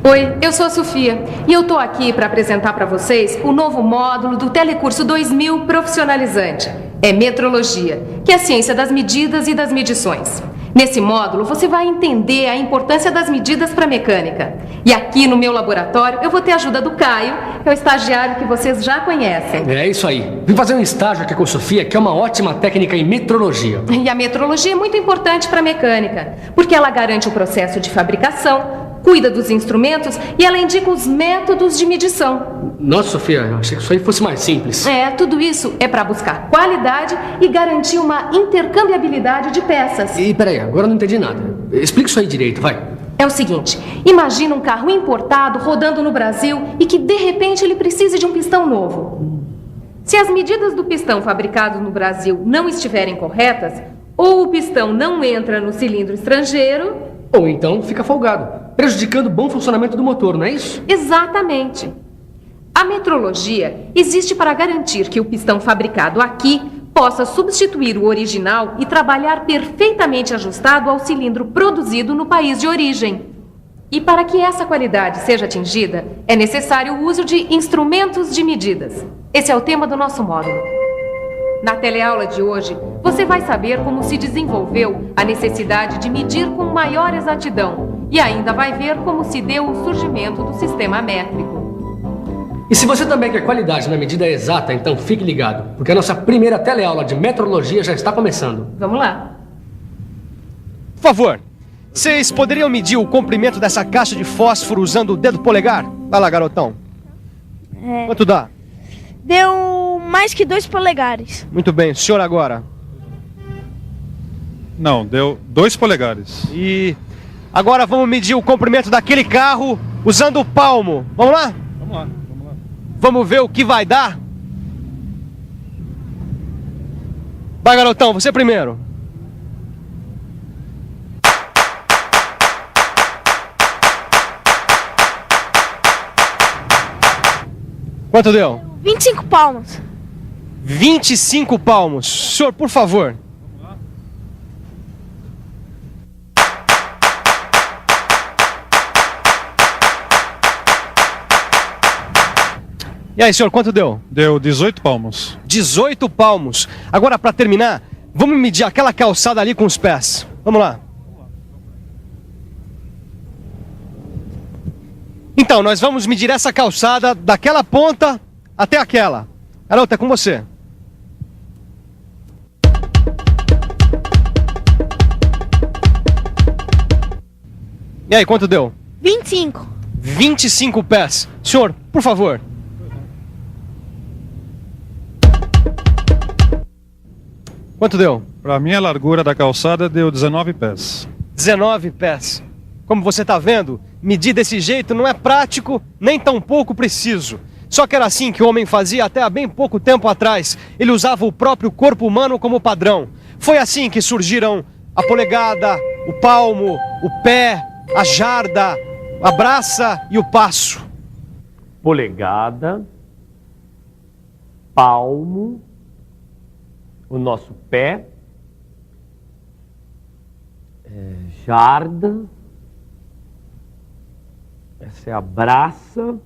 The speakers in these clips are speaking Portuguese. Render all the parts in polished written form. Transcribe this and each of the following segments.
Oi, eu sou a Sofia e eu tô aqui para apresentar para vocês o novo módulo do Telecurso 2000 Profissionalizante. É Metrologia, que é a ciência das medidas e das medições. Nesse módulo, você vai entender a importância das medidas para a mecânica. E aqui no meu laboratório, eu vou ter a ajuda do Caio, que é o estagiário que vocês já conhecem. É isso aí. Vim fazer um estágio aqui com a Sofia, que é uma ótima técnica em metrologia. E a metrologia é muito importante para a mecânica, porque ela garante o processo de fabricação, cuida dos instrumentos e ela indica os métodos de medição. Nossa, Sofia, eu achei que isso aí fosse mais simples. Tudo isso é para buscar qualidade e garantir uma intercambiabilidade de peças. E peraí, agora eu não entendi nada. Explica isso aí direito, vai. É o seguinte, imagina um carro importado rodando no Brasil e que de repente ele precise de um pistão novo. Se as medidas do pistão fabricado no Brasil não estiverem corretas, ou o pistão não entra no cilindro estrangeiro, ou então fica folgado, prejudicando o bom funcionamento do motor, não é isso? Exatamente. A metrologia existe para garantir que o pistão fabricado aqui possa substituir o original e trabalhar perfeitamente ajustado ao cilindro produzido no país de origem. E para que essa qualidade seja atingida, é necessário o uso de instrumentos de medidas. Esse é o tema do nosso módulo. Na teleaula de hoje, você vai saber como se desenvolveu a necessidade de medir com maior exatidão e ainda vai ver como se deu o surgimento do sistema métrico. E se você também quer qualidade na medida exata, então fique ligado, porque a nossa primeira teleaula de metrologia já está começando. Vamos lá. Por favor, vocês poderiam medir o comprimento dessa caixa de fósforo usando o dedo polegar? Vai lá, garotão. Quanto dá? Deu mais que 2 polegares. Muito bem, o senhor agora. Não, deu 2 polegares. E agora vamos medir o comprimento daquele carro usando o palmo. Vamos lá? Vamos lá. Vamos ver o que vai dar? Vai, garotão, você primeiro. Quanto deu? 25 palmos. 25 palmos. Senhor, por favor. E aí, senhor, quanto deu? Deu 18 palmos. 18 palmos. Agora, para terminar, vamos medir aquela calçada ali com os pés. Vamos lá. Então, nós vamos medir essa calçada daquela ponta até aquela. Garota, é com você. E aí, quanto deu? 25. 25 pés. Senhor, por favor. Quanto deu? Para mim, a largura da calçada deu 19 pés. 19 pés. Como você está vendo, medir desse jeito não é prático, nem tão pouco preciso. Só que era assim que o homem fazia até há bem pouco tempo atrás. Ele usava o próprio corpo humano como padrão. Foi assim que surgiram a polegada, o palmo, o pé, a jarda, a braça e o passo. Polegada, palmo, o nosso pé, jarda, essa é a braça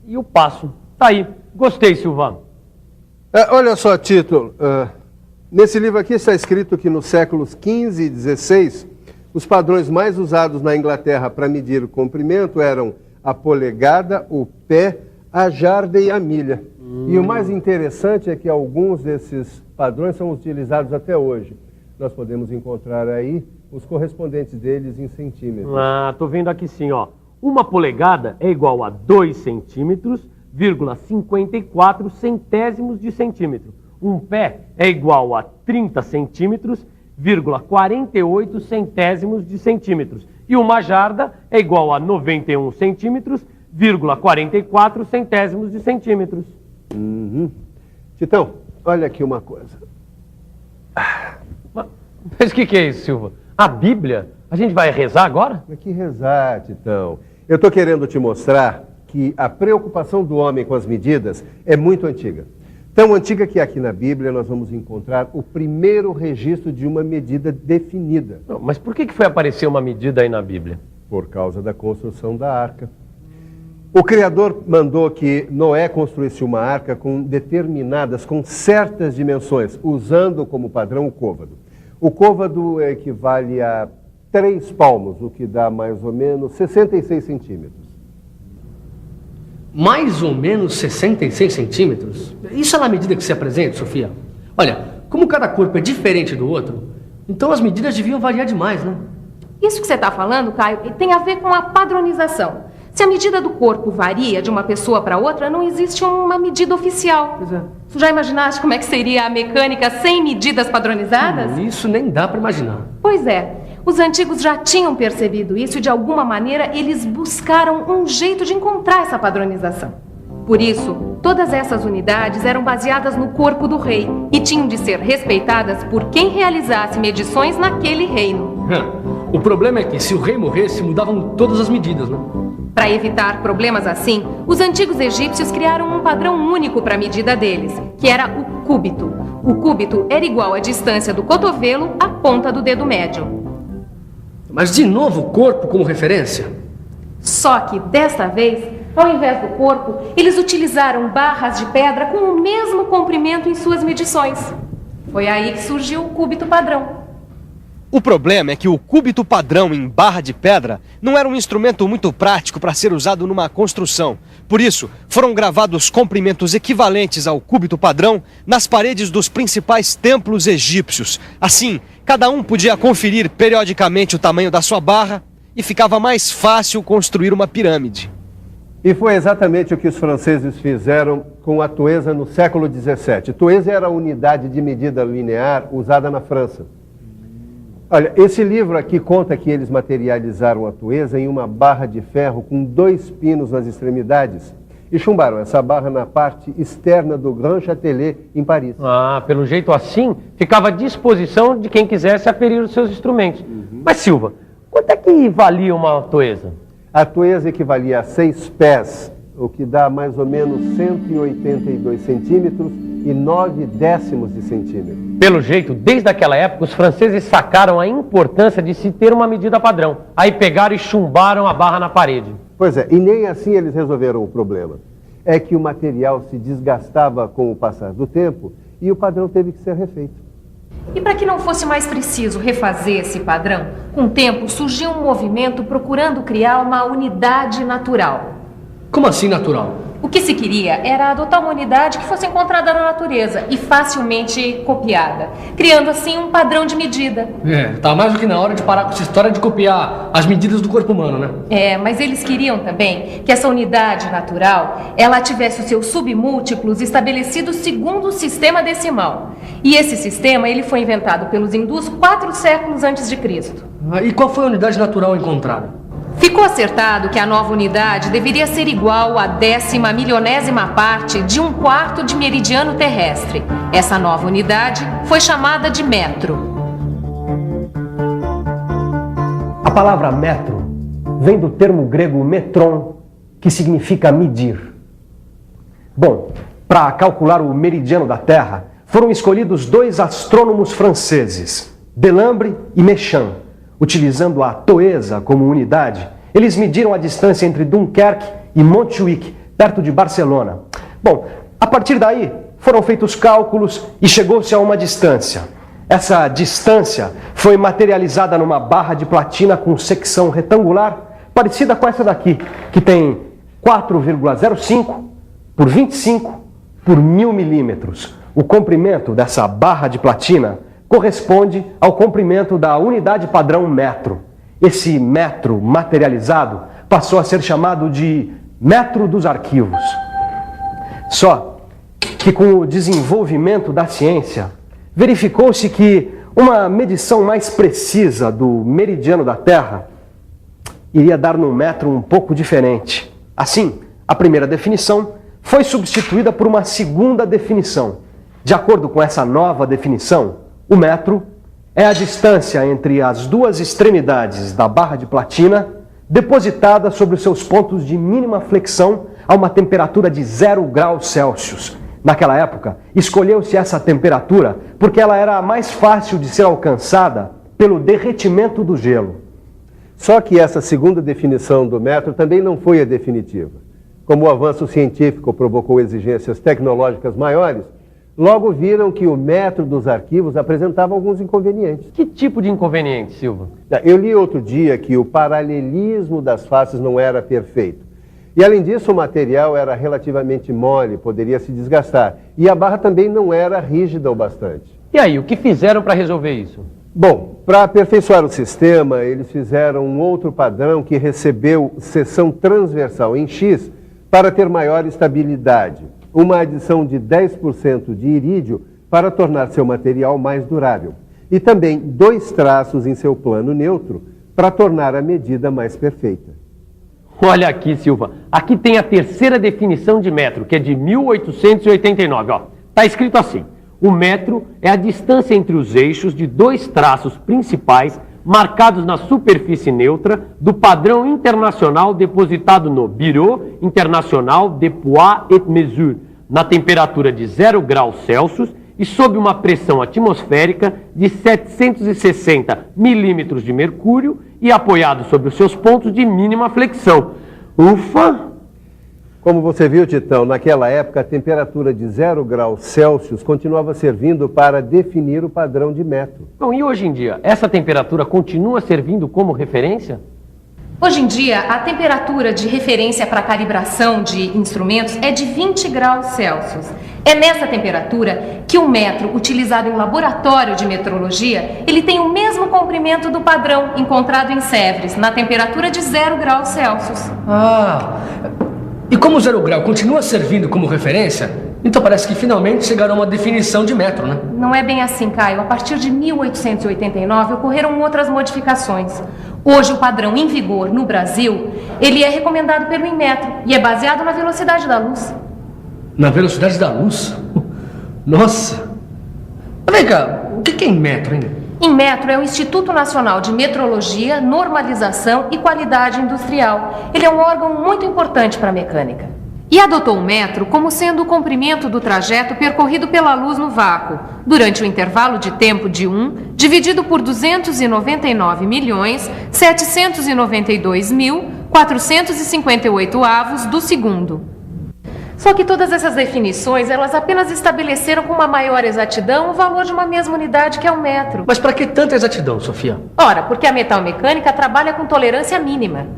e o passo. Tá aí. Gostei, Silvano. Olha só, Tito. Nesse livro aqui está escrito que nos séculos XV e XVI, os padrões mais usados na Inglaterra para medir o comprimento eram a polegada, o pé, a jarda e a milha. E o mais interessante é que alguns desses padrões são utilizados até hoje. Nós podemos encontrar aí os correspondentes deles em centímetros. Tô vendo aqui sim, ó. Uma polegada é igual a 2 centímetros, 54 centésimos de centímetro. Um pé é igual a 30 centímetros, 48 centésimos de centímetros. E uma jarda é igual a 91 centímetros, 44 centésimos de centímetros. Titão, olha aqui uma coisa. Mas o que é isso, Silva? A Bíblia? A gente vai rezar agora? Mas que rezar, Titão. Eu estou querendo te mostrar que a preocupação do homem com as medidas é muito antiga. Tão antiga que aqui na Bíblia nós vamos encontrar o primeiro registro de uma medida definida. Não, mas por que foi aparecer uma medida aí na Bíblia? Por causa da construção da arca. O Criador mandou que Noé construísse uma arca com certas dimensões, usando como padrão o côvado. O côvado equivale a 3 palmos, o que dá mais ou menos 66 centímetros. Mais ou menos 66 centímetros? Isso é na medida que se apresenta, Sofia? Olha, como cada corpo é diferente do outro, então as medidas deviam variar demais, né? Isso que você está falando, Caio, tem a ver com a padronização. Se a medida do corpo varia de uma pessoa para outra, não existe uma medida oficial. Pois é. Tu já imaginaste como é que seria a mecânica sem medidas padronizadas? Isso nem dá para imaginar. Pois é. Os antigos já tinham percebido isso e, de alguma maneira, eles buscaram um jeito de encontrar essa padronização. Por isso, todas essas unidades eram baseadas no corpo do rei e tinham de ser respeitadas por quem realizasse medições naquele reino. O problema é que, se o rei morresse, mudavam todas as medidas, né? Para evitar problemas assim, os antigos egípcios criaram um padrão único para a medida deles, que era o cúbito. O cúbito era igual à distância do cotovelo à ponta do dedo médio. Mas, de novo, o corpo como referência? Só que, desta vez, ao invés do corpo, eles utilizaram barras de pedra com o mesmo comprimento em suas medições. Foi aí que surgiu o cúbito padrão. O problema é que o cúbito padrão em barra de pedra não era um instrumento muito prático para ser usado numa construção. Por isso, foram gravados comprimentos equivalentes ao cúbito padrão nas paredes dos principais templos egípcios. Assim, cada um podia conferir periodicamente o tamanho da sua barra e ficava mais fácil construir uma pirâmide. E foi exatamente o que os franceses fizeram com a toesa no século XVII. Toesa era a unidade de medida linear usada na França. Olha, esse livro aqui conta que eles materializaram a toesa em uma barra de ferro com 2 pinos nas extremidades e chumbaram essa barra na parte externa do Grand Châtelet, em Paris. Ah, pelo jeito assim, ficava à disposição de quem quisesse aferir os seus instrumentos. Mas, Silva, quanto é que valia uma toesa? A toesa equivalia a 6 pés, o que dá mais ou menos 182 centímetros e 9 décimos de centímetro. Pelo jeito, desde aquela época, os franceses sacaram a importância de se ter uma medida padrão. Aí pegaram e chumbaram a barra na parede. Pois é, e nem assim eles resolveram o problema. É que o material se desgastava com o passar do tempo e o padrão teve que ser refeito. E para que não fosse mais preciso refazer esse padrão, com o tempo surgiu um movimento procurando criar uma unidade natural. Como assim natural? O que se queria era adotar uma unidade que fosse encontrada na natureza e facilmente copiada, criando assim um padrão de medida. Tá mais do que na hora de parar com essa história de copiar as medidas do corpo humano, né? Mas eles queriam também que essa unidade natural, ela tivesse os seus submúltiplos estabelecidos segundo o sistema decimal. E esse sistema, ele foi inventado pelos hindus 4 séculos antes de Cristo. E qual foi a unidade natural encontrada? Ficou acertado que a nova unidade deveria ser igual à 10ª milionésima parte de 1/4 de meridiano terrestre. Essa nova unidade foi chamada de metro. A palavra metro vem do termo grego metron, que significa medir. Bom, para calcular o meridiano da Terra, foram escolhidos 2 astrônomos franceses, Delambre e Méchain. Utilizando a toesa como unidade, eles mediram a distância entre Dunkerque e Montjuïc, perto de Barcelona. Bom, a partir daí, foram feitos cálculos e chegou-se a uma distância. Essa distância foi materializada numa barra de platina com secção retangular, parecida com essa daqui, que tem 4,05 por 25 por 1000 milímetros. O comprimento dessa barra de platina corresponde ao comprimento da unidade padrão metro. Esse metro materializado passou a ser chamado de metro dos arquivos. Só que com o desenvolvimento da ciência, verificou-se que uma medição mais precisa do meridiano da Terra iria dar num metro um pouco diferente. Assim, a primeira definição foi substituída por uma segunda definição. De acordo com essa nova definição, o metro é a distância entre as 2 extremidades da barra de platina depositada sobre os seus pontos de mínima flexão a uma temperatura de 0 graus Celsius. naquela época, escolheu-se essa temperatura porque ela era mais fácil de ser alcançada pelo derretimento do gelo. Só que essa segunda definição do metro também não foi a definitiva. Como o avanço científico provocou exigências tecnológicas maiores, logo viram que o metro dos arquivos apresentava alguns inconvenientes. Que tipo de inconveniente, Silva? Eu li outro dia que o paralelismo das faces não era perfeito. E além disso, o material era relativamente mole, poderia se desgastar. E a barra também não era rígida o bastante. E aí, o que fizeram para resolver isso? Bom, para aperfeiçoar o sistema, eles fizeram um outro padrão que recebeu seção transversal em X para ter maior estabilidade. Uma adição de 10% de irídio para tornar seu material mais durável. E também 2 traços em seu plano neutro para tornar a medida mais perfeita. Olha aqui, Silva. Aqui tem a terceira definição de metro, que é de 1889. Está escrito assim: o metro é a distância entre os eixos de 2 traços principais marcados na superfície neutra do padrão internacional depositado no Bureau International de Poids et Mesures, na temperatura de 0 graus Celsius e sob uma pressão atmosférica de 760 milímetros de mercúrio e apoiado sobre os seus pontos de mínima flexão. Ufa! Como você viu, Titão, naquela época a temperatura de 0 graus Celsius continuava servindo para definir o padrão de metro. Bom, e hoje em dia, essa temperatura continua servindo como referência? Hoje em dia, a temperatura de referência para calibração de instrumentos é de 20 graus Celsius. É nessa temperatura que o metro utilizado em laboratório de metrologia, ele tem o mesmo comprimento do padrão encontrado em Sèvres, na temperatura de 0 graus Celsius. E como o 0 grau continua servindo como referência, então parece que finalmente chegaram a uma definição de metro, né? Não é bem assim, Caio. A partir de 1889 ocorreram outras modificações. Hoje o padrão em vigor no Brasil, ele é recomendado pelo Inmetro e é baseado na velocidade da luz. Na velocidade da luz? Nossa! Mas vem cá, o que é Inmetro, hein? Inmetro é o Instituto Nacional de Metrologia, Normalização e Qualidade Industrial. Ele é um órgão muito importante para a mecânica. E adotou o metro como sendo o comprimento do trajeto percorrido pela luz no vácuo, durante o intervalo de tempo de 1, dividido por 299.792.458 avos do segundo. Só que todas essas definições, elas apenas estabeleceram com uma maior exatidão o valor de uma mesma unidade que é o metro. Mas para que tanta exatidão, Sofia? Ora, porque a metalmecânica trabalha com tolerância mínima.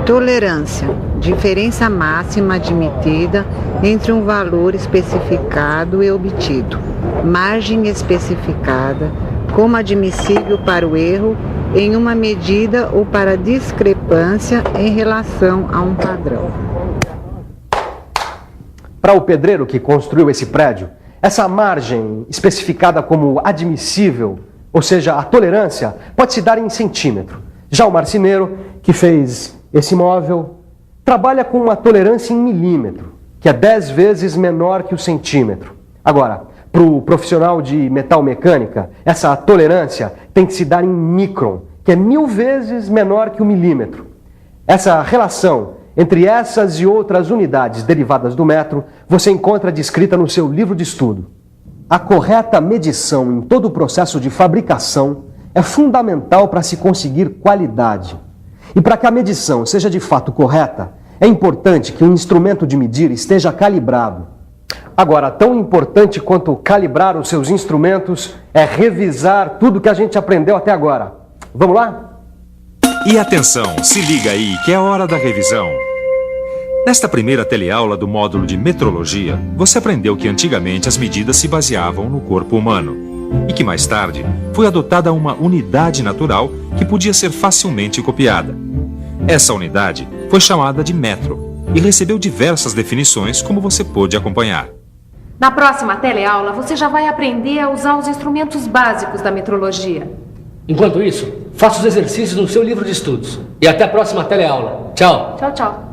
Tolerância, diferença máxima admitida entre um valor especificado e obtido. Margem especificada como admissível para o erro em uma medida ou para discrepância em relação a um padrão. Para o pedreiro que construiu esse prédio, essa margem especificada como admissível, ou seja, a tolerância, pode se dar em centímetro. Já o marceneiro que fez esse móvel trabalha com uma tolerância em milímetro, que é 10 vezes menor que o centímetro. Agora, para o profissional de metalmecânica, essa tolerância tem que se dar em micron, que é 1000 vezes menor que o milímetro. Essa relação entre essas e outras unidades derivadas do metro, você encontra descrita no seu livro de estudo. A correta medição em todo o processo de fabricação é fundamental para se conseguir qualidade. E para que a medição seja de fato correta, é importante que o instrumento de medir esteja calibrado. Agora, tão importante quanto calibrar os seus instrumentos é revisar tudo que a gente aprendeu até agora. Vamos lá? E atenção, se liga aí que é hora da revisão. Nesta primeira teleaula do módulo de metrologia, você aprendeu que antigamente as medidas se baseavam no corpo humano e que mais tarde foi adotada uma unidade natural que podia ser facilmente copiada. Essa unidade foi chamada de metro e recebeu diversas definições, como você pôde acompanhar. Na próxima teleaula, você já vai aprender a usar os instrumentos básicos da metrologia. Enquanto isso, faça os exercícios no seu livro de estudos. E até a próxima teleaula. Tchau! Tchau, tchau.